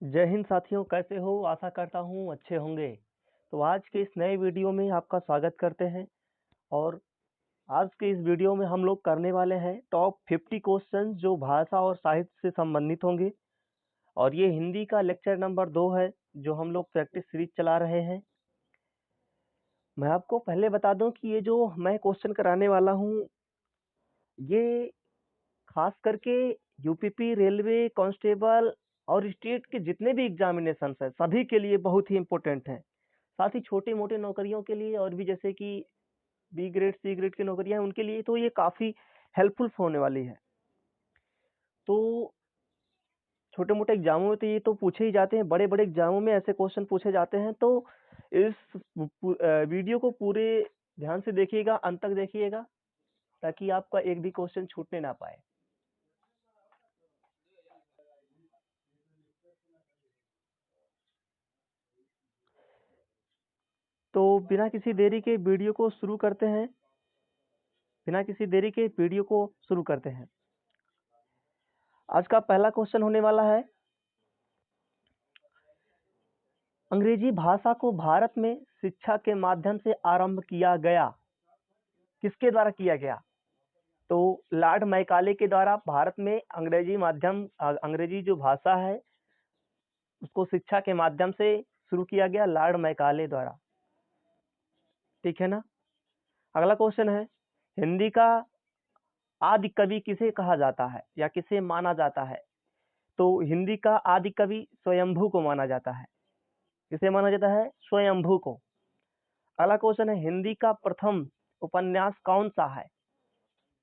जय हिंद साथियों, कैसे हो? आशा करता हूँ अच्छे होंगे। तो आज के इस नए वीडियो में आपका स्वागत करते हैं। और आज के इस वीडियो में हम लोग करने वाले हैं टॉप 50 क्वेश्चन जो भाषा और साहित्य से संबंधित होंगे। और ये हिंदी का लेक्चर नंबर 2 है जो हम लोग प्रैक्टिस सीरीज चला रहे हैं। मैं आपको पहले बता दूं कि ये जो मैं क्वेश्चन कराने वाला हूँ, ये खास करके यूपीपी, रेलवे, कांस्टेबल और स्टेट के जितने भी एग्जामिनेशन है सभी के लिए बहुत ही इम्पोर्टेंट है। साथ ही छोटे मोटे नौकरियों के लिए और भी, जैसे कि बी ग्रेड, सी ग्रेड की नौकरियां हैं, उनके लिए तो ये काफ़ी हेल्पफुल होने वाली है। तो छोटे मोटे एग्जामों में तो ये तो पूछे ही जाते हैं, बड़े बड़े एग्जामों में ऐसे क्वेश्चन पूछे जाते हैं। तो इस वीडियो को पूरे ध्यान से देखिएगा, अंत तक देखिएगा, ताकि आपका एक भी क्वेश्चन छूटने ना पाए। तो बिना किसी देरी के वीडियो को शुरू करते हैं। आज का पहला क्वेश्चन होने वाला है, अंग्रेजी भाषा को भारत में शिक्षा के माध्यम से आरंभ किया गया, किसके द्वारा किया गया? तो लॉर्ड मैकाले के द्वारा भारत में अंग्रेजी जो भाषा है उसको शिक्षा के माध्यम से शुरू किया गया, लॉर्ड मैकाले द्वारा। ठीक है ना? अगला क्वेश्चन है, हिंदी का आदि कवि किसे कहा जाता है या किसे माना जाता है? तो हिंदी का आदि कवि स्वयंभू को माना जाता है। किसे माना जाता है? स्वयंभू को। अगला क्वेश्चन है, हिंदी का प्रथम उपन्यास कौन सा है?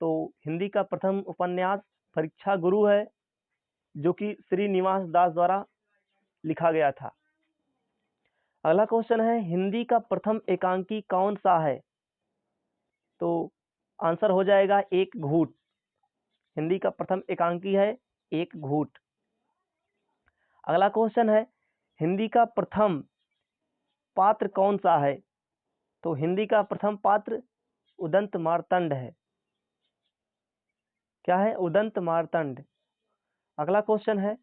तो हिंदी का प्रथम उपन्यास परीक्षा गुरु है, जो कि श्रीनिवास दास द्वारा लिखा गया था। अगला क्वेश्चन है, हिंदी का प्रथम एकांकी कौन सा है? तो आंसर हो जाएगा एक घूट। हिंदी का प्रथम एकांकी है एक घूट। अगला क्वेश्चन है, हिंदी का प्रथम पात्र कौन सा है? तो हिंदी का प्रथम पात्र उदंत मार्तंड है। क्या है? उदंत मार्तंड। अगला क्वेश्चन है,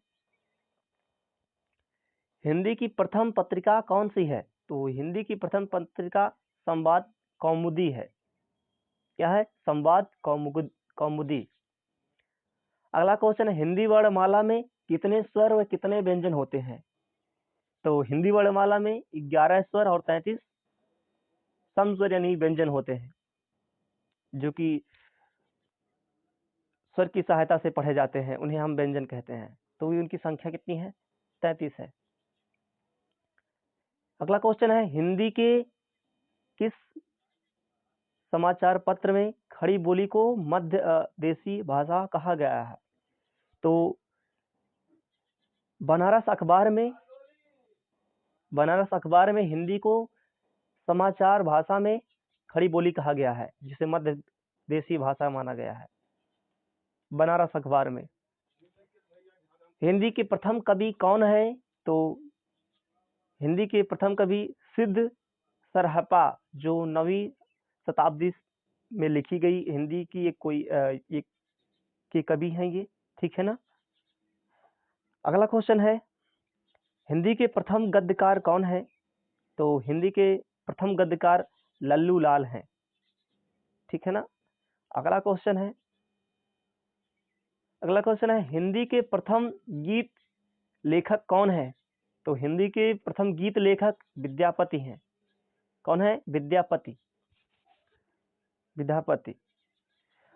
हिंदी की प्रथम पत्रिका कौन सी है? तो हिंदी की प्रथम पत्रिका संवाद कौमुदी है। क्या है? संवाद कौमुदी। अगला क्वेश्चन है, हिंदी वर्णमाला में कितने स्वर व कितने व्यंजन होते हैं? तो हिंदी वर्णमाला में 11 स्वर और 33 समस्वर यानी व्यंजन होते हैं, जो कि स्वर की सहायता से पढ़े जाते हैं, उन्हें हम व्यंजन कहते हैं। तो उनकी संख्या कितनी है? 33 है। अगला क्वेश्चन है, हिंदी के किस समाचार पत्र में खड़ी बोली को मध्य देशी भाषा कहा गया है? तो बनारस अखबार में हिंदी को समाचार भाषा में खड़ी बोली कहा गया है, जिसे मध्य देशी भाषा माना गया है। बनारस अखबार में। हिंदी के प्रथम कवि कौन है? तो हिंदी के प्रथम कवि सिद्ध सरहपा, जो 9वीं शताब्दी में लिखी गई हिंदी की एक के कवि हैं ये। ठीक है ना? अगला क्वेश्चन है, हिंदी के प्रथम गद्यकार कौन है? तो हिंदी के प्रथम गद्यकार लल्लू लाल हैं। ठीक है ना? अगला क्वेश्चन है, हिंदी के प्रथम गीत लेखक कौन है? तो हिंदी के प्रथम गीत लेखक विद्यापति हैं। कौन है? विद्यापति।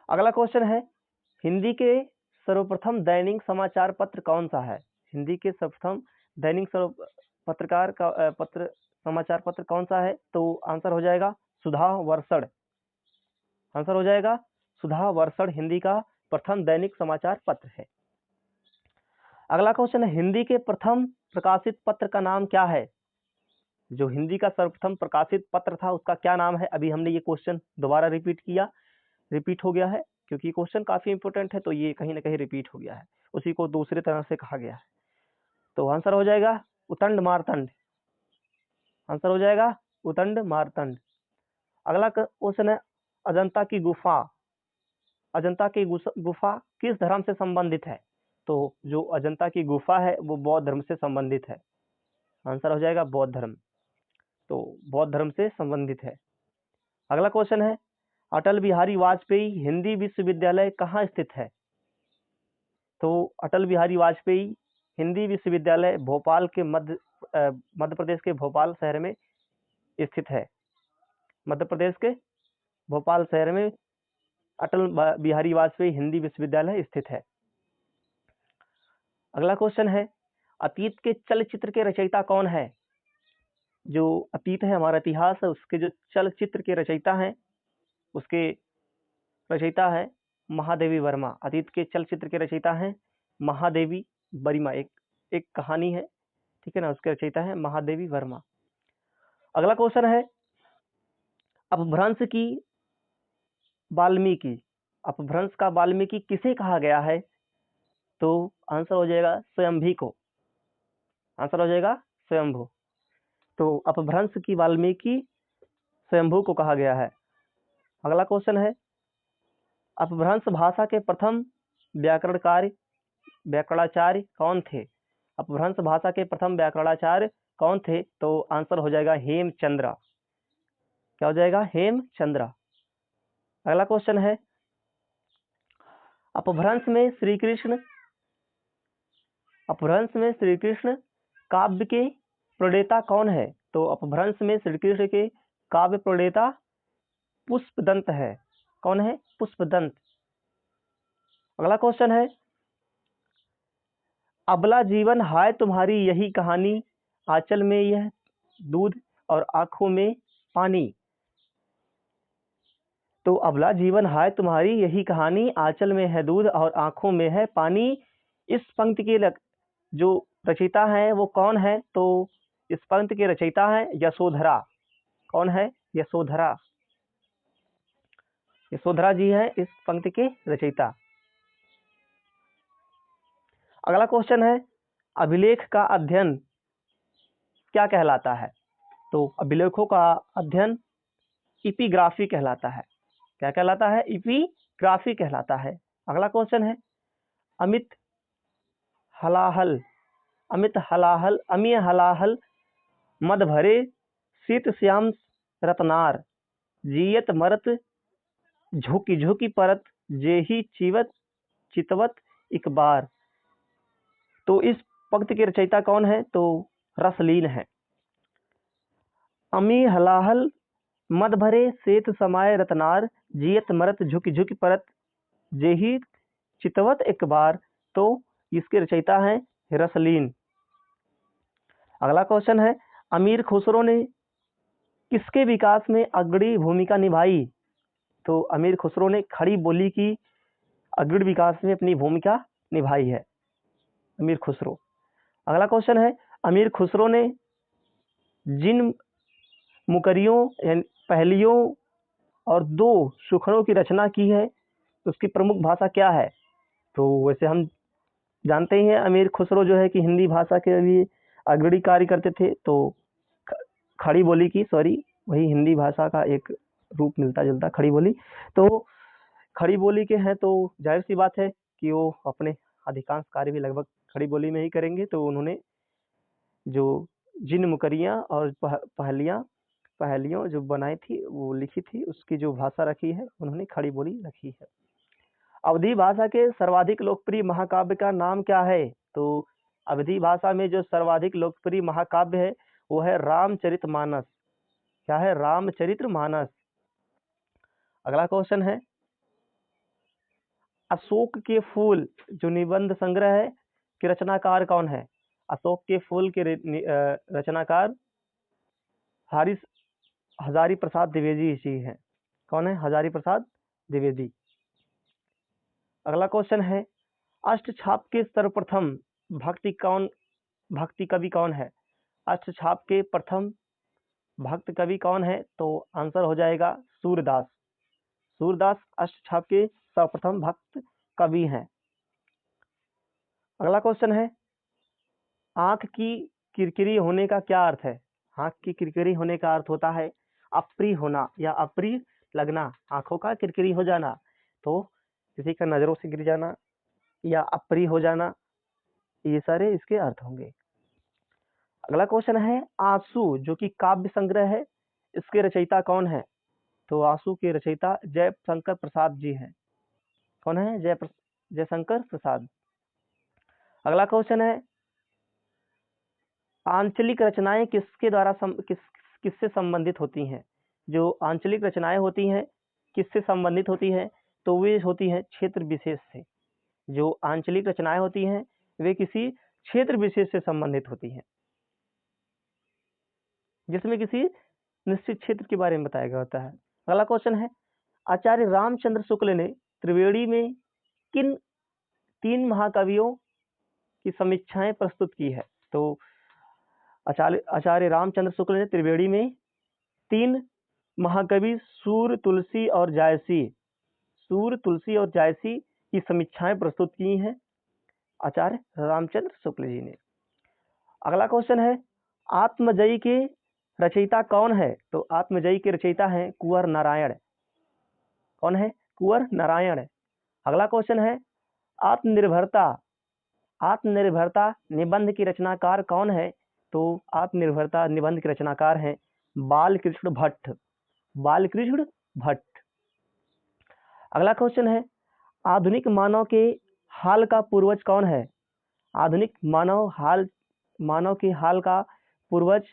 अगला क्वेश्चन है, हिंदी के सर्वप्रथम दैनिक समाचार पत्र कौन सा है? हिंदी के सर्वप्रथम दैनिक समाचार पत्र कौन सा है? तो आंसर हो जाएगा सुधा वर्षण हिंदी का प्रथम दैनिक समाचार पत्र है। अगला क्वेश्चन है, हिंदी के प्रथम प्रकाशित पत्र का नाम क्या है? जो हिंदी का सर्वप्रथम प्रकाशित पत्र था उसका क्या नाम है? अभी हमने ये क्वेश्चन दोबारा रिपीट हो गया है, क्योंकि क्वेश्चन काफी इंपोर्टेंट है, तो ये कहीं ना कहीं रिपीट हो गया है, उसी को दूसरे तरह से कहा गया है। तो आंसर हो जाएगा उतंड मार्तंड। अगला क्वेश्चन है, अजंता की गुफा किस धर्म से संबंधित है? तो जो अजंता की गुफा है वो बौद्ध धर्म से संबंधित है। आंसर हो जाएगा बौद्ध धर्म। तो बौद्ध धर्म से संबंधित है। अगला क्वेश्चन है, अटल बिहारी वाजपेयी हिंदी विश्वविद्यालय कहाँ स्थित है? तो अटल बिहारी वाजपेयी हिंदी विश्वविद्यालय भोपाल के मध्य प्रदेश के भोपाल शहर में स्थित है। मध्य प्रदेश के भोपाल शहर में अटल बिहारी वाजपेयी हिंदी विश्वविद्यालय स्थित है। अगला क्वेश्चन है, अतीत के चलचित्र के रचयिता कौन है? जो अतीत है हमारा इतिहास है, उसके जो चलचित्र के रचयिता हैं, उसके रचयिता है महादेवी वर्मा। अतीत के चलचित्र के रचयिता हैं महादेवी वर्मा। एक कहानी है, ठीक है ना, उसके रचयिता है महादेवी वर्मा। अगला क्वेश्चन है, अपभ्रंश की वाल्मीकि, अपभ्रंश का वाल्मीकि किसे कहा गया है? तो आंसर हो जाएगा स्वयंभी को। आंसर हो जाएगा स्वयंभू। तो अपभ्रंश की वाल्मीकि स्वयंभू को कहा गया है। अगला क्वेश्चन है, अपभ्रंश भाषा के प्रथम व्याकरणाचार्य कौन थे? अपभ्रंश भाषा के प्रथम व्याकरणाचार्य कौन थे? तो आंसर हो जाएगा हेमचंद्र। क्या हो जाएगा? हेमचंद्र। अगला क्वेश्चन है, अपभ्रंश में श्री कृष्ण काव्य के प्रणेता कौन है? तो अपभ्रंश में श्री कृष्ण के काव्य प्रणेता पुष्पदंत है। कौन है? पुष्पदंत। अगला क्वेश्चन है, अबला जीवन हाय तुम्हारी यही कहानी, आंचल में यह दूध और आंखों में पानी। तो अबला जीवन हाय तुम्हारी यही कहानी, आंचल में है दूध और आंखों में है पानी। इस पंक्ति के जो रचयिता है वो कौन है? तो इस पंक्ति के रचयिता है यशोधरा। कौन है? यशोधरा। यशोधरा जी है इस पंक्ति के रचयिता। अगला क्वेश्चन है, अभिलेख का अध्ययन क्या कहलाता है? तो अभिलेखों का अध्ययन इपिग्राफी कहलाता है। क्या कहलाता है? इपिग्राफी कहलाता है। अगला क्वेश्चन है, अमित हलाहल मद भरे शीत श्याम रत्नार, जियत मरत झुकी झुकी परत, जेही चितवत एक बार। तो इस पंक्ति के रचयिता कौन है? तो रसलीन है। अमी हलाहल मद भरे सेत समाय रत्नार, जियत मरत झुकी झुकी परत, जेही चितवत एक बार। तो इसके रचयिता है रसलीन। अगला क्वेश्चन है, अमीर खुसरो ने किसके विकास में अग्रणी भूमिका निभाई? तो अमीर खुसरो ने खड़ी बोली की अग्रणी विकास में अपनी भूमिका निभाई है। अमीर खुसरो। अगला क्वेश्चन है, अमीर खुसरो ने जिन मुकरियों पहलियों और 2 सुखड़ों की रचना की है, उसकी प्रमुख भाषा क्या है? तो वैसे हम जानते ही हैं अमीर खुसरो जो है कि हिंदी भाषा के लिए अग्रणी कार्य करते थे। तो खड़ी बोली की वही हिंदी भाषा का एक रूप मिलता जुलता खड़ी बोली। तो खड़ी बोली के हैं तो जाहिर सी बात है कि वो अपने अधिकांश कार्य भी लगभग खड़ी बोली में ही करेंगे। तो उन्होंने जो जिन मुकरियाँ और पहलियों जो बनाई थी वो लिखी थी, उसकी जो भाषा रखी है उन्होंने खड़ी बोली रखी है। अवधी भाषा के सर्वाधिक लोकप्रिय महाकाव्य का नाम क्या है? तो अवधी भाषा में जो सर्वाधिक लोकप्रिय महाकाव्य है वो है रामचरितमानस। क्या है? रामचरितमानस। अगला क्वेश्चन है, अशोक के फूल जो निबंध संग्रह है के रचनाकार कौन है? अशोक के फूल के रचनाकार हजारी प्रसाद द्विवेदी जी हैं। कौन है? हजारी प्रसाद द्विवेदी। अगला क्वेश्चन है, अष्टछाप के सर्वप्रथम भक्ति कवि कौन है? अष्टछाप के प्रथम भक्त कवि कौन है? तो आंसर हो जाएगा सूरदास। सूरदास अष्टछाप के सर्वप्रथम भक्त कवि हैं। अगला क्वेश्चन है, आंख की किरकिरी होने का क्या अर्थ है? आंख की किरकिरी होने का अर्थ होता है अप्रिय होना या अप्रिय लगना। आंखों का किरकिरी हो जाना, तो किसी का नजरों से गिर जाना, या अप्रिय हो जाना, ये सारे इसके अर्थ होंगे। अगला क्वेश्चन है आंसू जो कि काव्य संग्रह है, इसके रचयिता कौन है? तो आंसू के रचयिता जयशंकर प्रसाद जी हैं। कौन है? जयशंकर प्रसाद। अगला क्वेश्चन है आंचलिक रचनाएं किसके द्वारा किससे संबंधित होती हैं? जो आंचलिक रचनाएं होती हैं किससे संबंधित होती हैं? तो वे होती हैं क्षेत्र विशेष से। जो आंचलिक रचनाएं होती हैं वे किसी क्षेत्र विशेष से संबंधित होती हैं, जिसमें किसी निश्चित क्षेत्र के बारे में बताया गया होता है। अगला क्वेश्चन है आचार्य रामचंद्र शुक्ल ने त्रिवेणी में किन 3 महाकवियों की समीक्षाएं प्रस्तुत की है? तो आचार्य रामचंद्र शुक्ल ने त्रिवेणी में 3 महाकवि सूर्य, तुलसी और जायसी की समीक्षाएं प्रस्तुत की हैं आचार्य रामचंद्र शुक्ल जी ने। अगला क्वेश्चन है आत्मजयी के रचयिता कौन है? तो आत्मजयी के रचयिता हैं कुंवर नारायण। कौन है? कुंवर नारायण। अगला क्वेश्चन है आत्मनिर्भरता निबंध की रचनाकार कौन है? तो आत्मनिर्भरता निबंध के रचनाकार हैं बालकृष्ण भट्ट। अगला क्वेश्चन है आधुनिक मानव के हाल का पूर्वज कौन है? आधुनिक मानव के हाल का पूर्वज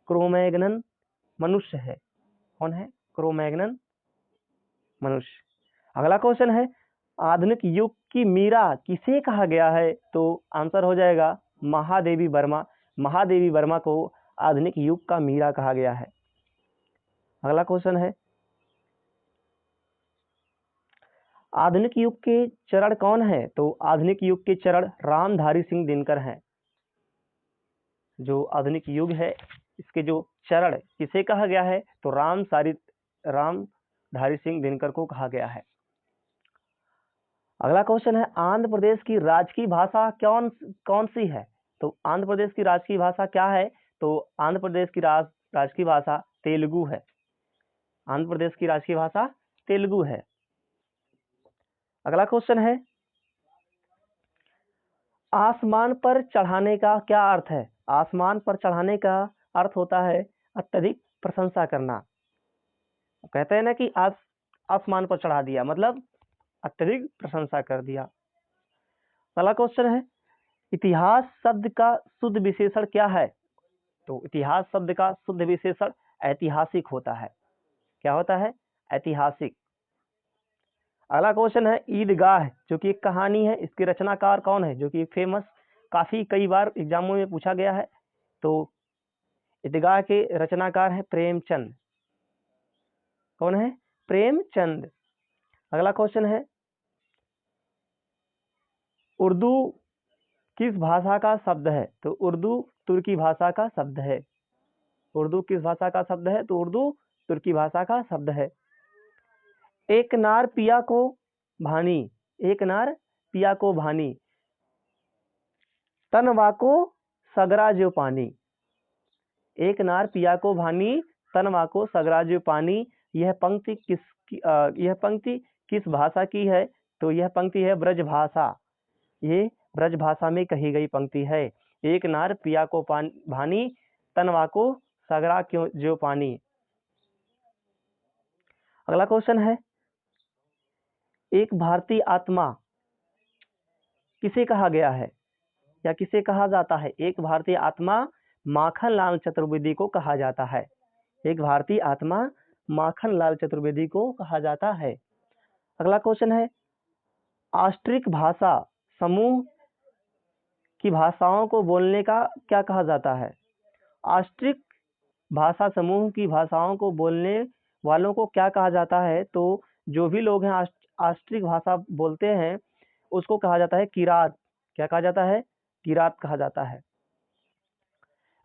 क्रोमैग्नन मनुष्य है। कौन है? क्रोमैग्नन मनुष्य। अगला क्वेश्चन है आधुनिक युग की मीरा किसे कहा गया है? तो आंसर हो जाएगा महादेवी वर्मा को आधुनिक युग का मीरा कहा गया है। अगला क्वेश्चन है आधुनिक युग के चरण कौन है? तो आधुनिक युग के चरण रामधारी सिंह दिनकर हैं। जो आधुनिक युग है इसके जो चरण किसे कहा गया है? तो रामधारी सिंह दिनकर को कहा गया है। अगला क्वेश्चन है आंध्र प्रदेश की राजकीय भाषा कौन सी है? तो आंध्र प्रदेश की राजकीय भाषा क्या है? तो आंध्र प्रदेश की राजकीय भाषा तेलुगु है। आंध्र प्रदेश की राजकीय भाषा तेलुगु है। अगला क्वेश्चन है आसमान पर चढ़ाने का क्या अर्थ है? आसमान पर चढ़ाने का अर्थ होता है अत्यधिक प्रशंसा करना। कहते हैं ना कि आसमान पर चढ़ा दिया, मतलब अत्यधिक प्रशंसा कर दिया। अगला क्वेश्चन है इतिहास शब्द का शुद्ध विशेषण क्या है? तो इतिहास शब्द का शुद्ध विशेषण ऐतिहासिक होता है। क्या होता है? ऐतिहासिक। अगला क्वेश्चन है ईदगाह जो कि एक कहानी है, इसके रचनाकार कौन है? जो कि फेमस, काफी कई बार एग्जामों में पूछा गया है। तो ईदगाह के रचनाकार है प्रेमचंद। कौन है? प्रेमचंद। अगला क्वेश्चन है उर्दू किस भाषा का शब्द है? तो उर्दू तुर्की भाषा का शब्द है। उर्दू किस भाषा का शब्द है? तो उर्दू तुर्की भाषा का शब्द है। एक नार पिया को भानी तनवा को सगरा जो पानी। एक नार पिया को भानी तनवा को सगरा जो पानी। यह पंक्ति किस भाषा की है? तो यह पंक्ति है ब्रजभाषा। ये ब्रजभाषा में कही गई पंक्ति है। एक नार पिया को भानी तनवा को सगरा क्यों जो पानी। अगला क्वेश्चन है एक भारतीय आत्मा किसे कहा गया है या किसे कहा जाता है? एक भारतीय आत्मा माखनलाल चतुर्वेदी को कहा जाता है। एक भारतीय आत्मा माखनलाल चतुर्वेदी को कहा जाता है। अगला क्वेश्चन है ऑस्ट्रिक भाषा समूह की भाषाओं को बोलने का क्या कहा जाता है? ऑस्ट्रिक भाषा समूह की भाषाओं को बोलने वालों को क्या कहा जाता है? तो जो भी लोग हैं ऑस्ट्रिक भाषा बोलते हैं उसको कहा जाता है किरात। क्या कहा जाता है? किरात कहा जाता है।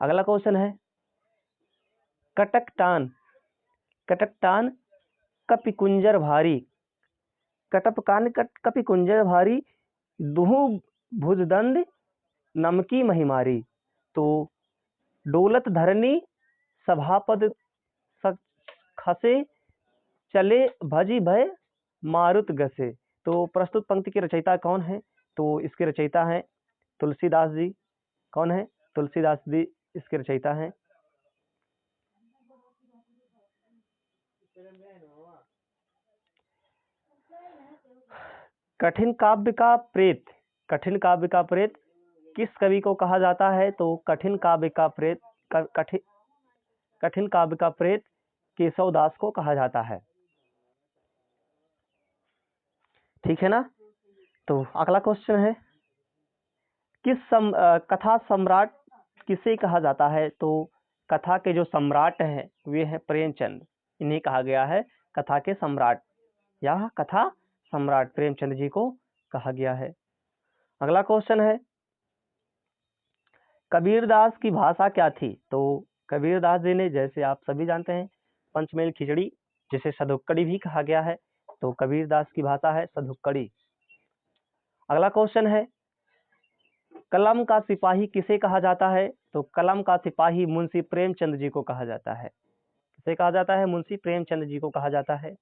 अगला क्वेश्चन है कटकटान कपिकुंजर भारी। कपिकुंजर भारी दुहु भुजदंड नमकी महिमारी। तो डोलत धरनी सभापद खसे चले भजी भय मारुत गसे। तो प्रस्तुत पंक्ति के रचयिता कौन है? तो इसके रचयिता हैं तुलसीदास जी। कौन है? तुलसीदास जी इसके रचयिता हैं। कठिन काव्य का प्रेत, कठिन काव्य का प्रेत किस कवि को कहा जाता है? तो कठिन काव्य का प्रेत कठिन काव्य का प्रेत केशव दास को कहा जाता है। ठीक है ना? तो अगला क्वेश्चन है, कथा सम्राट किसे कहा जाता है? तो कथा के जो सम्राट हैं वे हैं प्रेमचंद। इन्हें कहा गया है कथा के सम्राट, या कथा सम्राट प्रेमचंद जी को कहा गया है। अगला क्वेश्चन है, कबीरदास की भाषा क्या थी? तो कबीरदास जी ने, जैसे आप सभी जानते हैं, पंचमेल खिचड़ी जिसे सधुक्कड़ी भी कहा गया है, तो कबीरदास की भाषा है सधुक्कड़ी। अगला क्वेश्चन है, कलम का सिपाही किसे कहा जाता है? तो कलम का सिपाही मुंशी प्रेमचंद जी को कहा जाता है। किसे कहा जाता है? मुंशी प्रेमचंद जी को कहा जाता है।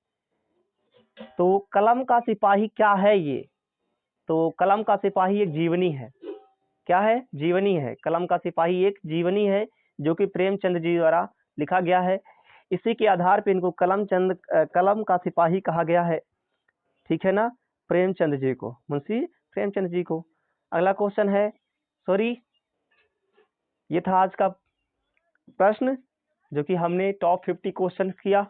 तो कलम का सिपाही क्या है ये? तो कलम का सिपाही एक जीवनी है। क्या है? जीवनी है। कलम का सिपाही एक जीवनी है जो कि प्रेमचंद जी द्वारा लिखा गया है। इसी के आधार पर इनको कलम का सिपाही कहा गया है। ठीक है ना? प्रेमचंद जी को, मुंशी प्रेमचंद जी को। अगला क्वेश्चन है, ये था आज का प्रश्न जो कि हमने टॉप 50 क्वेश्चन किया।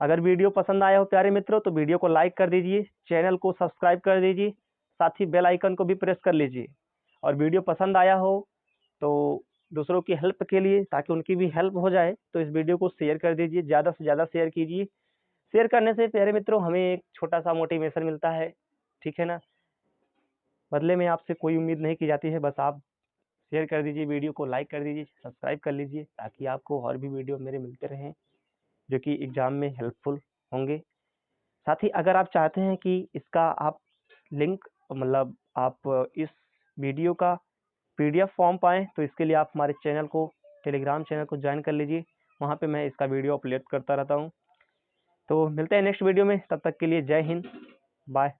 अगर वीडियो पसंद आया हो प्यारे मित्रों तो वीडियो को लाइक कर दीजिए, चैनल को सब्सक्राइब कर दीजिए, साथ ही बेल आइकन को भी प्रेस कर लीजिए। और वीडियो पसंद आया हो तो दूसरों की हेल्प के लिए, ताकि उनकी भी हेल्प हो जाए, तो इस वीडियो को शेयर कर दीजिए, ज़्यादा से ज़्यादा शेयर कीजिए। शेयर करने से प्यारे मित्रों हमें एक छोटा सा मोटिवेशन मिलता है। ठीक है ना? बदले में आपसे कोई उम्मीद नहीं की जाती है, बस आप शेयर कर दीजिए, वीडियो को लाइक कर दीजिए, सब्सक्राइब कर लीजिए, ताकि आपको और भी वीडियो मेरे मिलते रहें जो कि एग्ज़ाम में हेल्पफुल होंगे। साथ ही अगर आप चाहते हैं कि इसका आप लिंक, मतलब आप इस वीडियो का PDF फॉर्म पाएँ, तो इसके लिए आप हमारे चैनल को, टेलीग्राम चैनल को ज्वाइन कर लीजिए। वहाँ पे मैं इसका वीडियो अपलोड करता रहता हूँ। तो मिलते हैं नेक्स्ट वीडियो में, तब तक के लिए जय हिंद, बाय।